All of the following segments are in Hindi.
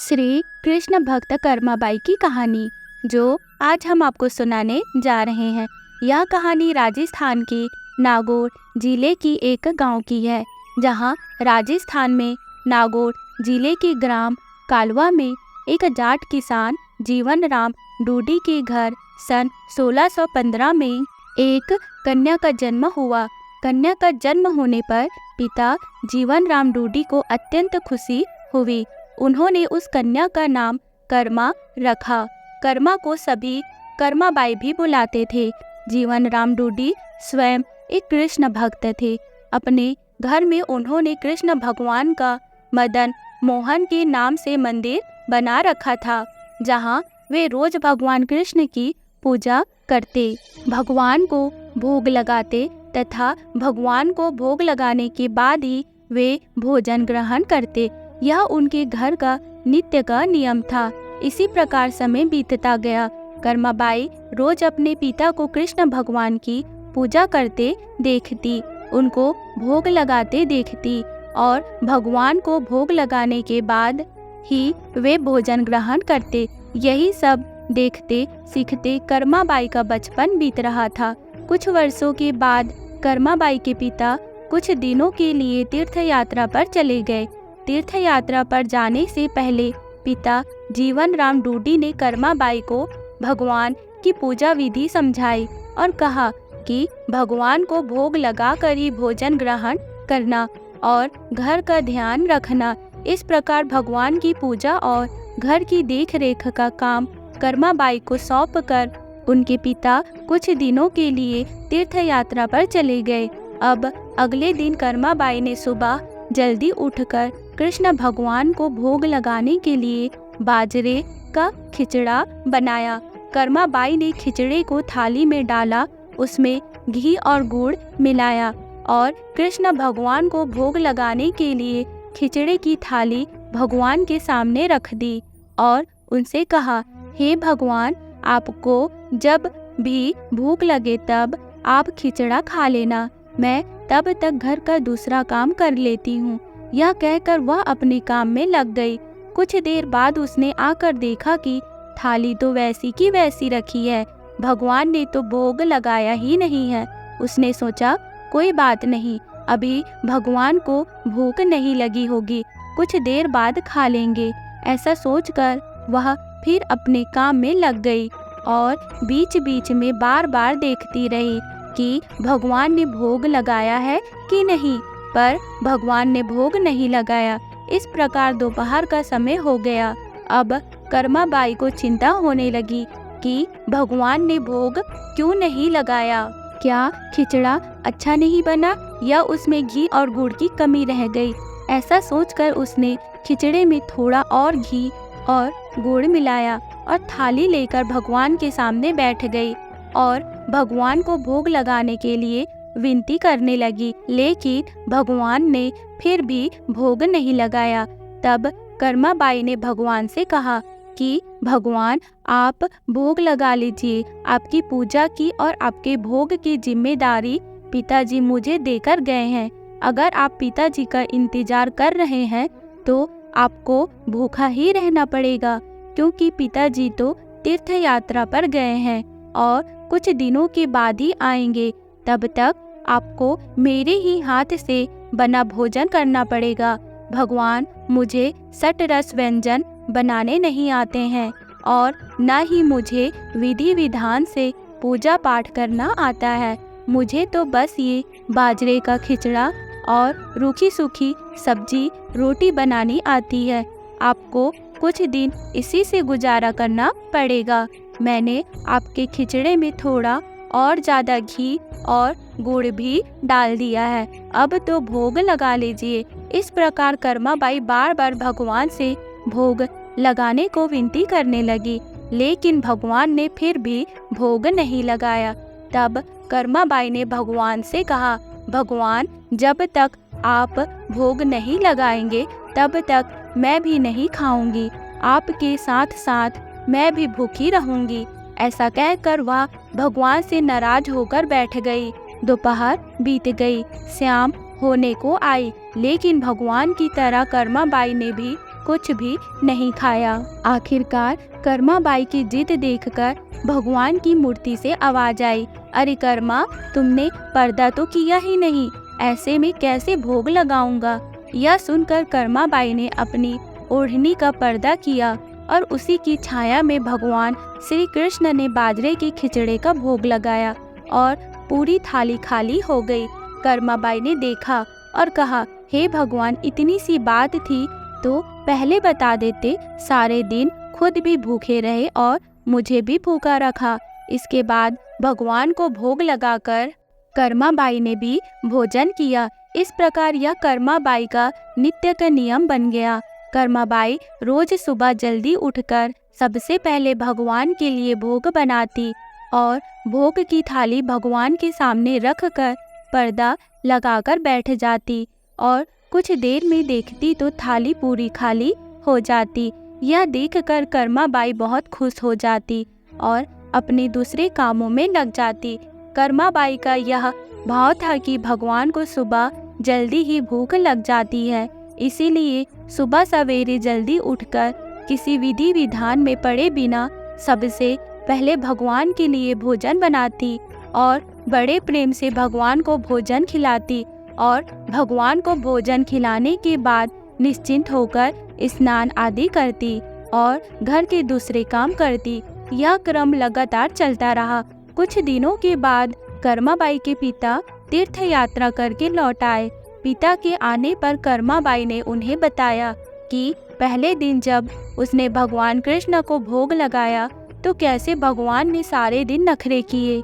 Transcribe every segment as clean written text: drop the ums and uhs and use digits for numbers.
श्री कृष्ण भक्त कर्माबाई की कहानी जो आज हम आपको सुनाने जा रहे हैं। यह कहानी राजस्थान के नागौर जिले की एक गांव की है, जहां राजस्थान में नागौर जिले के ग्राम कालवा में एक जाट किसान जीवन राम डूडी के घर सन 1615 में एक कन्या का जन्म हुआ। कन्या का जन्म होने पर पिता जीवन राम डूडी को अत्यंत खुशी हुई। उन्होंने उस कन्या का नाम कर्मा रखा। कर्मा को सभी कर्माबाई भी बुलाते थे। जीवन राम डूडी स्वयं एक कृष्ण भक्त थे। अपने घर में उन्होंने कृष्ण भगवान का मदन मोहन के नाम से मंदिर बना रखा था, जहां वे रोज भगवान कृष्ण की पूजा करते, भगवान को भोग लगाते तथा भगवान को भोग लगाने के बाद ही वे भोजन ग्रहण करते। यह उनके घर का नित्य का नियम था। इसी प्रकार समय बीतता गया। कर्माबाई रोज अपने पिता को कृष्ण भगवान की पूजा करते देखती, उनको भोग लगाते देखती और भगवान को भोग लगाने के बाद ही वे भोजन ग्रहण करते। यही सब देखते सीखते कर्माबाई का बचपन बीत रहा था। कुछ वर्षों के बाद कर्माबाई के पिता कुछ दिनों के लिए तीर्थ यात्रा पर चले गए। तीर्थ यात्रा पर जाने से पहले पिता जीवन राम डूडी ने कर्माबाई को भगवान की पूजा विधि समझाई और कहा कि भगवान को भोग लगाकर ही भोजन ग्रहण करना और घर का ध्यान रखना। इस प्रकार भगवान की पूजा और घर की देखरेख का काम कर्माबाई को सौंपकर उनके पिता कुछ दिनों के लिए तीर्थ यात्रा पर चले गए। अब अगले दिन कर्माबाई ने सुबह जल्दी उठकर कृष्ण भगवान को भोग लगाने के लिए बाजरे का खिचड़ा बनाया। कर्माबाई ने खिचड़े को थाली में डाला, उसमें घी और गुड़ मिलाया और कृष्ण भगवान को भोग लगाने के लिए खिचड़े की थाली भगवान के सामने रख दी और उनसे कहा, हे भगवान, आपको जब भी भूख लगे तब आप खिचड़ा खा लेना, मैं तब तक घर का दूसरा काम कर लेती हूँ। यह कहकर वह अपने काम में लग गई। कुछ देर बाद उसने आकर देखा कि थाली तो वैसी की वैसी रखी है, भगवान ने तो भोग लगाया ही नहीं है। उसने सोचा, कोई बात नहीं, अभी भगवान को भूख नहीं लगी होगी, कुछ देर बाद खा लेंगे। ऐसा सोचकर वह फिर अपने काम में लग गई और बीच बीच में बार बार देखती रही कि भगवान ने भोग लगाया है कि नहीं, पर भगवान ने भोग नहीं लगाया। इस प्रकार दोपहर का समय हो गया। अब कर्माबाई को चिंता होने लगी कि भगवान ने भोग क्यों नहीं लगाया, क्या खिचड़ा अच्छा नहीं बना या उसमें घी और गुड़ की कमी रह गई। ऐसा सोचकर उसने खिचड़े में थोड़ा और घी और गुड़ मिलाया और थाली लेकर भगवान के सामने बैठ गई और भगवान को भोग लगाने के लिए विनती करने लगी, लेकिन भगवान ने फिर भी भोग नहीं लगाया। तब कर्माबाई ने भगवान से कहा कि भगवान, आप भोग लगा लीजिए, आपकी पूजा की और आपके भोग की जिम्मेदारी पिताजी मुझे देकर गए हैं। अगर आप पिताजी का इंतजार कर रहे हैं तो आपको भूखा ही रहना पड़ेगा, क्योंकि पिताजी तो तीर्थ यात्रा पर गए हैं और कुछ दिनों के बाद ही आएंगे। तब तक आपको मेरे ही हाथ से बना भोजन करना पड़ेगा। भगवान, मुझे सट रस व्यंजन बनाने नहीं आते हैं और न ही मुझे विधि विधान से पूजा पाठ करना आता है। मुझे तो बस ये बाजरे का खिचड़ा और रूखी सूखी सब्जी रोटी बनानी आती है। आपको कुछ दिन इसी से गुजारा करना पड़ेगा। मैंने आपके खिचड़े में थोड़ा और ज़्यादा घी और गुड़ भी डाल दिया है, अब तो भोग लगा लीजिए। इस प्रकार कर्माबाई बार बार भगवान से भोग लगाने को विनती करने लगी, लेकिन भगवान ने फिर भी भोग नहीं लगाया। तब कर्माबाई ने भगवान से कहा, भगवान, जब तक आप भोग नहीं लगाएंगे तब तक मैं भी नहीं खाऊंगी, आपके साथ साथ मैं भी भूखी रहूंगी। ऐसा कहकर वह भगवान से नाराज होकर बैठ गई। दोपहर बीत गई, शाम होने को आई, लेकिन भगवान की तरह कर्माबाई ने भी कुछ भी नहीं खाया। आखिरकार कर्माबाई की जिद देखकर भगवान की मूर्ति से आवाज आई, अरे कर्मा, तुमने पर्दा तो किया ही नहीं, ऐसे में कैसे भोग लगाऊंगा। यह सुनकर कर्माबाई ने अपनी ओढ़नी का पर्दा किया और उसी की छाया में भगवान श्री कृष्ण ने बाजरे की खिचड़ी का भोग लगाया और पूरी थाली खाली हो गई। कर्माबाई ने देखा और कहा, हे भगवान, इतनी सी बात थी तो पहले बता देते, सारे दिन खुद भी भूखे रहे और मुझे भी भूखा रखा। इसके बाद भगवान को भोग लगाकर कर्माबाई ने भी भोजन किया। इस प्रकार यह कर्माबाई का नित्य का नियम बन गया। कर्माबाई रोज सुबह जल्दी उठकर सबसे पहले भगवान के लिए भोग बनाती और भोग की थाली भगवान के सामने रखकर पर्दा लगाकर बैठ जाती और कुछ देर में देखती तो थाली पूरी खाली हो जाती। यह देखकर कर्माबाई बहुत खुश हो जाती और अपने दूसरे कामों में लग जाती। कर्माबाई का यह भाव था कि भगवान को सुबह जल्दी ही भूख लग जाती है, इसीलिए सुबह सवेरे जल्दी उठकर किसी विधि विधान में पड़े बिना सबसे पहले भगवान के लिए भोजन बनाती और बड़े प्रेम से भगवान को भोजन खिलाती और भगवान को भोजन खिलाने के बाद निश्चिंत होकर स्नान आदि करती और घर के दूसरे काम करती। यह क्रम लगातार चलता रहा। कुछ दिनों के बाद कर्माबाई के पिता तीर्थ यात्रा करके लौट आए। पिता के आने पर कर्माबाई ने उन्हें बताया कि पहले दिन जब उसने भगवान कृष्ण को भोग लगाया तो कैसे भगवान ने सारे दिन नखरे किए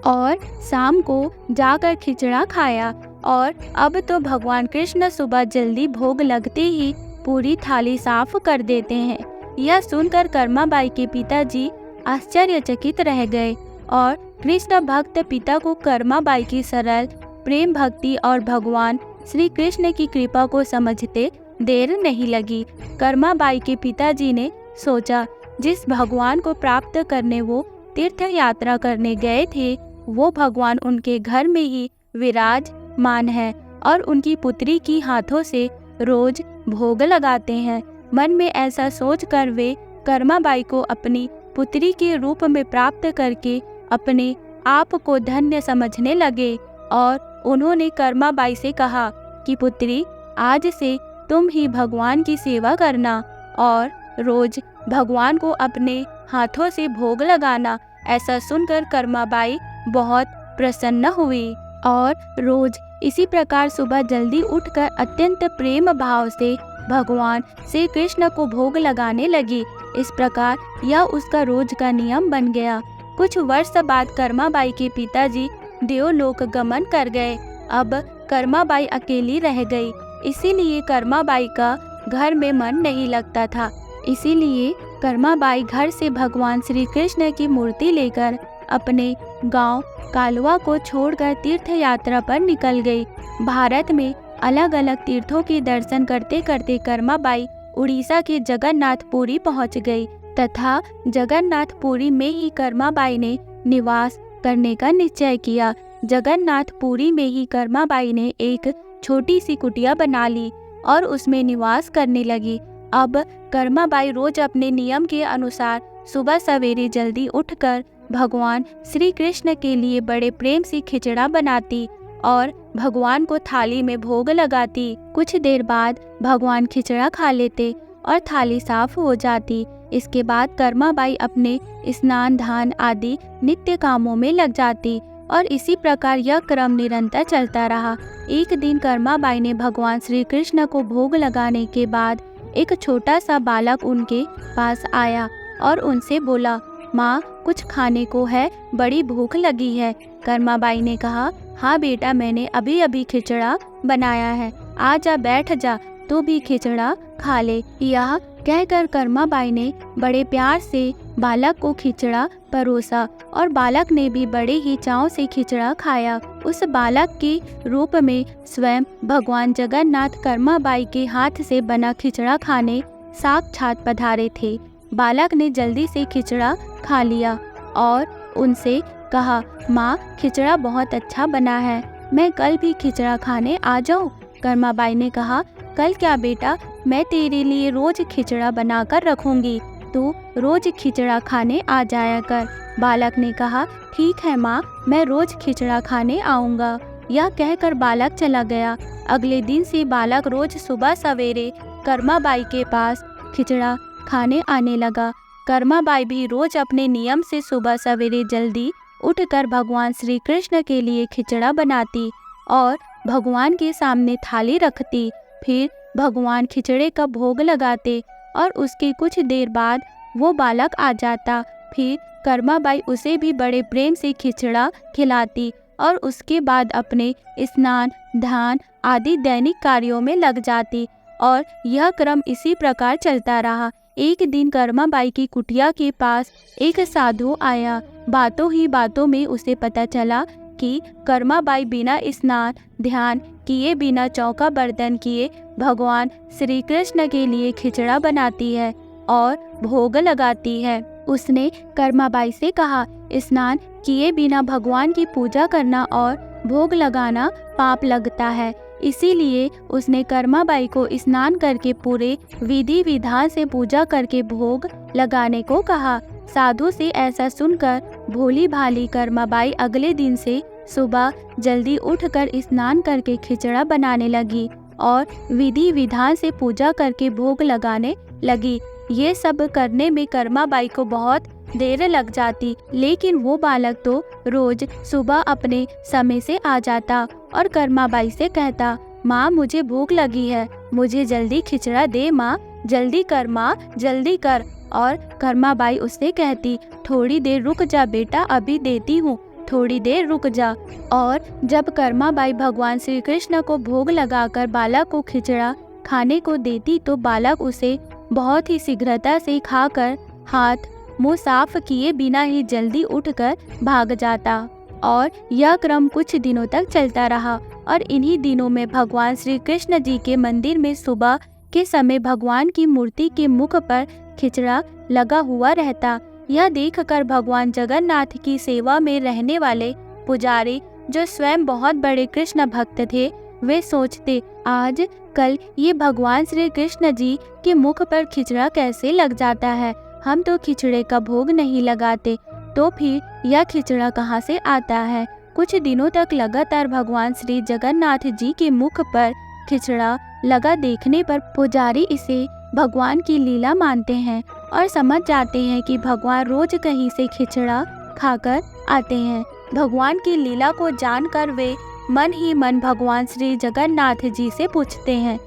और शाम को जाकर खिचड़ा खाया, और अब तो भगवान कृष्ण सुबह जल्दी भोग लगते ही पूरी थाली साफ कर देते हैं। यह सुनकर कर्माबाई के पिताजी आश्चर्यचकित रह गए और कृष्ण भक्त पिता को कर्माबाई की सरल प्रेम भक्ति और भगवान श्री कृष्ण की कृपा को समझते देर नहीं लगी। कर्माबाई के पिताजी ने सोचा, जिस भगवान को प्राप्त करने वो तीर्थ यात्रा करने गए थे वो भगवान उनके घर में ही विराजमान है और उनकी पुत्री की हाथों से रोज भोग लगाते हैं। मन में ऐसा सोचकर वे कर्माबाई को अपनी पुत्री के रूप में प्राप्त करके अपने आप को धन्य समझने लगे और उन्होंने कर्माबाई से कहा कि पुत्री, आज से तुम ही भगवान की सेवा करना और रोज भगवान को अपने हाथों से भोग लगाना। ऐसा सुनकर कर्माबाई बहुत प्रसन्न हुई और रोज इसी प्रकार सुबह जल्दी उठकर अत्यंत प्रेम भाव से भगवान श्री कृष्ण को भोग लगाने लगी। इस प्रकार यह उसका रोज का नियम बन गया। कुछ वर्ष बाद कर्माबाई के पिताजी देवलोक गमन कर गए। अब कर्माबाई अकेली रह गई, इसीलिए कर्माबाई का घर में मन नहीं लगता था। इसीलिए कर्माबाई घर से भगवान श्री कृष्ण की मूर्ति लेकर अपने गांव कालवा को छोड़कर तीर्थ यात्रा पर निकल गई। भारत में अलग अलग तीर्थों के दर्शन करते करते कर्माबाई उड़ीसा के जगन्नाथपुरी पहुंच गई तथा जगन्नाथपुरी में ही कर्माबाई ने निवास करने का निश्चय किया। जगन्नाथपुरी में ही कर्माबाई ने एक छोटी सी कुटिया बना ली और उसमें निवास करने लगी। अब कर्माबाई रोज अपने नियम के अनुसार सुबह सवेरे जल्दी उठकर भगवान श्री कृष्ण के लिए बड़े प्रेम से खिचड़ा बनाती और भगवान को थाली में भोग लगाती। कुछ देर बाद भगवान खिचड़ा खा लेते और थाली साफ हो जाती। इसके बाद कर्माबाई अपने स्नान दान आदि नित्य कामों में लग जाती और इसी प्रकार यह क्रम निरंतर चलता रहा। एक दिन कर्माबाई ने भगवान श्री कृष्ण को भोग लगाने के बाद एक छोटा सा बालक उनके पास आया और उनसे बोला, माँ, कुछ खाने को है, बड़ी भूख लगी है। कर्माबाई ने कहा, हाँ बेटा, मैंने अभी अभी खिचड़ा बनाया है, आ जा, बैठ जा, तू भी खिचड़ा खा ले। यह कहकर कर्माबाई ने बड़े प्यार से बालक को खिचड़ा परोसा और बालक ने भी बड़े ही चाव से खिचड़ा खाया। उस बालक के रूप में स्वयं भगवान जगन्नाथ कर्माबाई के हाथ से बना खिचड़ा खाने साक्षात पधारे थे। बालक ने जल्दी से खिचड़ा खा लिया और उनसे कहा, माँ, खिचड़ा बहुत अच्छा बना है, मैं कल भी खिचड़ा खाने आ जाऊँ? कर्माबाई ने कहा, कल क्या बेटा, मैं तेरे लिए रोज खिचड़ा बनाकर रखूंगी, तू रोज खिचड़ा खाने आ जाया कर। बालक ने कहा, ठीक है माँ, मैं रोज खिचड़ा खाने आऊँगा। यह कहकर बालक चला गया। अगले दिन से बालक रोज सुबह सवेरे कर्माबाई के पास खिचड़ा खाने आने लगा। कर्माबाई भी रोज अपने नियम से सुबह सवेरे जल्दी उठकर भगवान श्री कृष्ण के लिए खिचड़ा बनाती और भगवान के सामने थाली रखती। फिर भगवान खिचड़े का भोग लगाते और उसके कुछ देर बाद वो बालक आ जाता। फिर कर्माबाई उसे भी बड़े प्रेम से खिचड़ा खिलाती और उसके बाद अपने स्नान ध्यान आदि दैनिक कार्यों में लग जाती और यह क्रम इसी प्रकार चलता रहा। एक दिन कर्माबाई की कुटिया के पास एक साधु आया। बातों ही बातों में उसे पता चला कि कर्माबाई बिना स्नान ध्यान किए, बिना चौका बर्तन किए भगवान श्री कृष्ण के लिए खिचड़ा बनाती है और भोग लगाती है। उसने कर्माबाई से कहा, स्नान किए बिना भगवान की पूजा करना और भोग लगाना पाप लगता है। इसीलिए उसने कर्माबाई को स्नान करके पूरे विधि विधान से पूजा करके भोग लगाने को कहा। साधु से ऐसा सुनकर भोली भाली कर्माबाई अगले दिन से सुबह जल्दी उठकर स्नान करके खिचड़ा बनाने लगी और विधि विधान से पूजा करके भोग लगाने लगी। ये सब करने में कर्माबाई को बहुत देर लग जाती, लेकिन वो बालक तो रोज सुबह अपने समय से आ जाता और कर्माबाई से कहता, माँ मुझे भूख लगी है, मुझे जल्दी खिचड़ा दे माँ, जल्दी कर माँ, जल्दी कर। और कर्माबाई उससे कहती, थोड़ी देर रुक जा बेटा, अभी देती हूँ, थोड़ी देर रुक जा। और जब कर्माबाई भगवान श्री कृष्ण को भोग लगाकर बालक को खिचड़ा खाने को देती तो बालक उसे बहुत ही शीघ्रता से खाकर हाथ मुंह साफ किए बिना ही जल्दी उठकर भाग जाता। और यह क्रम कुछ दिनों तक चलता रहा और इन्हीं दिनों में भगवान श्री कृष्ण जी के मंदिर में सुबह के समय भगवान की मूर्ति के मुख पर खिचड़ा लगा हुआ रहता। यह देखकर भगवान जगन्नाथ की सेवा में रहने वाले पुजारी, जो स्वयं बहुत बड़े कृष्ण भक्त थे, वे सोचते, आज कल ये भगवान श्री कृष्ण जी के मुख पर खिचड़ा कैसे लग जाता है, हम तो खिचड़े का भोग नहीं लगाते, तो फिर यह खिचड़ा कहाँ से आता है। कुछ दिनों तक लगातार भगवान श्री जगन्नाथ जी के मुख पर खिचड़ा लगा देखने पर पुजारी इसे भगवान की लीला मानते हैं और समझ जाते हैं कि भगवान रोज कहीं से खिचड़ा खाकर आते हैं। भगवान की लीला को जानकर वे मन ही मन भगवान श्री जगन्नाथ जी से पूछते हैं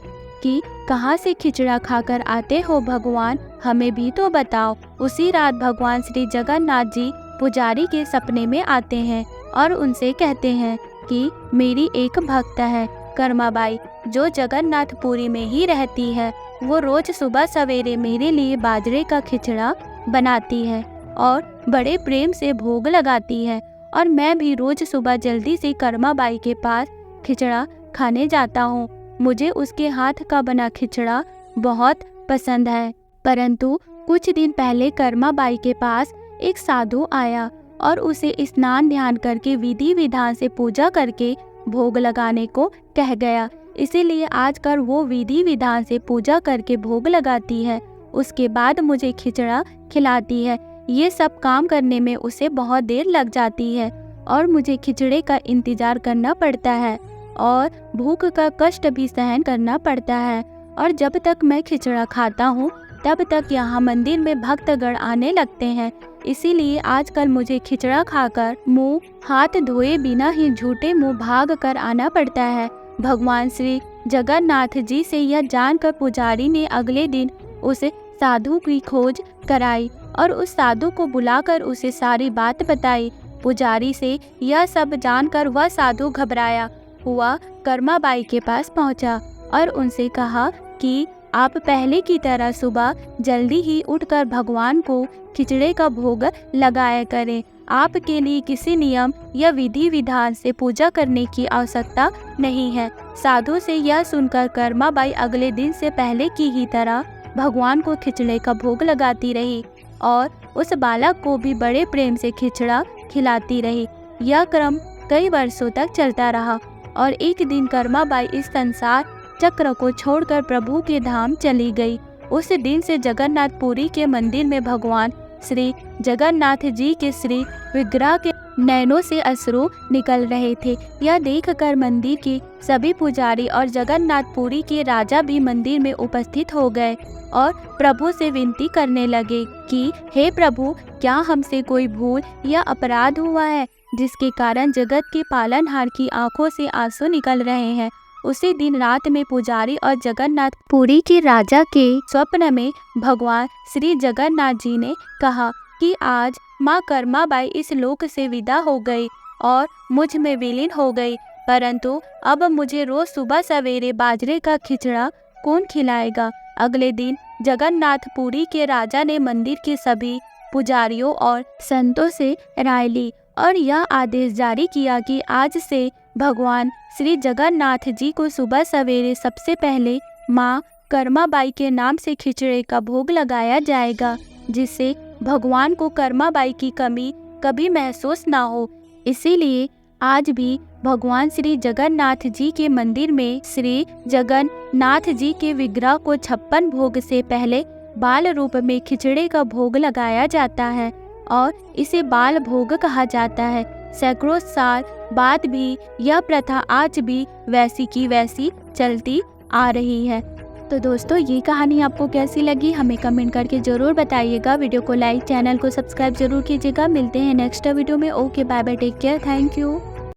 कि कहाँ से खिचड़ा खाकर आते हो भगवान, हमें भी तो बताओ। उसी रात भगवान श्री जगन्नाथ जी पुजारी के सपने में आते हैं और उनसे कहते हैं कि मेरी एक भक्त है कर्माबाई, जो जगन्नाथपुरी में ही रहती है। वो रोज सुबह सवेरे मेरे लिए बाजरे का खिचड़ा बनाती है और बड़े प्रेम से भोग लगाती है और मैं भी रोज सुबह जल्दी से कर्माबाई के पास खिचड़ा खाने जाता हूँ। मुझे उसके हाथ का बना खिचड़ा बहुत पसंद है। परंतु कुछ दिन पहले कर्माबाई के पास एक साधु आया और उसे स्नान ध्यान करके विधि विधान से पूजा करके भोग लगाने को कह गया। इसीलिए आजकल वो विधि विधान से पूजा करके भोग लगाती है, उसके बाद मुझे खिचड़ा खिलाती है। ये सब काम करने में उसे बहुत देर लग जाती है और मुझे खिचड़े का इंतजार करना पड़ता है और भूख का कष्ट भी सहन करना पड़ता है। और जब तक मैं खिचड़ा खाता हूँ तब तक यहाँ मंदिर में भक्तगण आने लगते हैं। इसीलिए आजकल मुझे खिचड़ा खाकर मुंह हाथ धोए बिना ही झूठे मुंह भाग कर आना पड़ता है। भगवान श्री जगन्नाथ जी से यह जानकर पुजारी ने अगले दिन उस साधु की खोज कराई और उस साधु को बुलाकर उसे सारी बात बताई। पुजारी से यह सब जानकर वह साधु घबराया हुआ कर्माबाई के पास पहुंचा और उनसे कहा कि आप पहले की तरह सुबह जल्दी ही उठकर भगवान को खिचड़े का भोग लगाया करें। आपके लिए किसी नियम या विधि विधान से पूजा करने की आवश्यकता नहीं है। साधु से यह सुनकर कर्माबाई अगले दिन से पहले की ही तरह भगवान को खिचड़े का भोग लगाती रही और उस बालक को भी बड़े प्रेम से खिचड़ा खिलाती रही। यह क्रम कई वर्षों तक चलता रहा और एक दिन कर्माबाई इस संसार चक्र को छोड़कर प्रभु के धाम चली गई। उस दिन से जगन्नाथ पुरी के मंदिर में भगवान श्री जगन्नाथ जी के श्री विग्रह के नैनों से अश्रु निकल रहे थे। यह देखकर मंदिर के सभी पुजारी और जगन्नाथ पुरी के राजा भी मंदिर में उपस्थित हो गए और प्रभु से विनती करने लगे कि हे प्रभु, क्या हमसे कोई भूल या अपराध हुआ है जिसके कारण जगत के पालनहार की आंखों से आंसू निकल रहे हैं। उसी दिन रात में पुजारी और जगन्नाथ पुरी के राजा के स्वप्न में भगवान श्री जगन्नाथ जी ने कहा कि आज माँ कर्माबाई इस लोक से विदा हो गई और मुझ में विलीन हो गई, परंतु अब मुझे रोज सुबह सवेरे बाजरे का खिचड़ा कौन खिलाएगा। अगले दिन जगन्नाथ पुरी के राजा ने मंदिर के सभी पुजारियों और संतों से राय ली और यह आदेश जारी किया कि आज से भगवान श्री जगन्नाथ जी को सुबह सवेरे सबसे पहले माँ कर्माबाई के नाम से खिचड़े का भोग लगाया जाएगा, जिससे भगवान को कर्माबाई की कमी कभी महसूस ना हो। इसीलिए आज भी भगवान श्री जगन्नाथ जी के मंदिर में श्री जगन्नाथ जी के विग्रह को 56 भोग से पहले बाल रूप में खिचड़े का भोग लगाया जाता है और इसे बाल भोग कहा जाता है। सैकड़ों साल बाद भी यह प्रथा आज भी वैसी की वैसी चलती आ रही है। तो दोस्तों, ये कहानी आपको कैसी लगी हमें कमेंट करके ज़रूर बताइएगा। वीडियो को लाइक, चैनल को सब्सक्राइब जरूर कीजिएगा। मिलते हैं नेक्स्ट वीडियो में। Okay, bye bye, take care, thank you.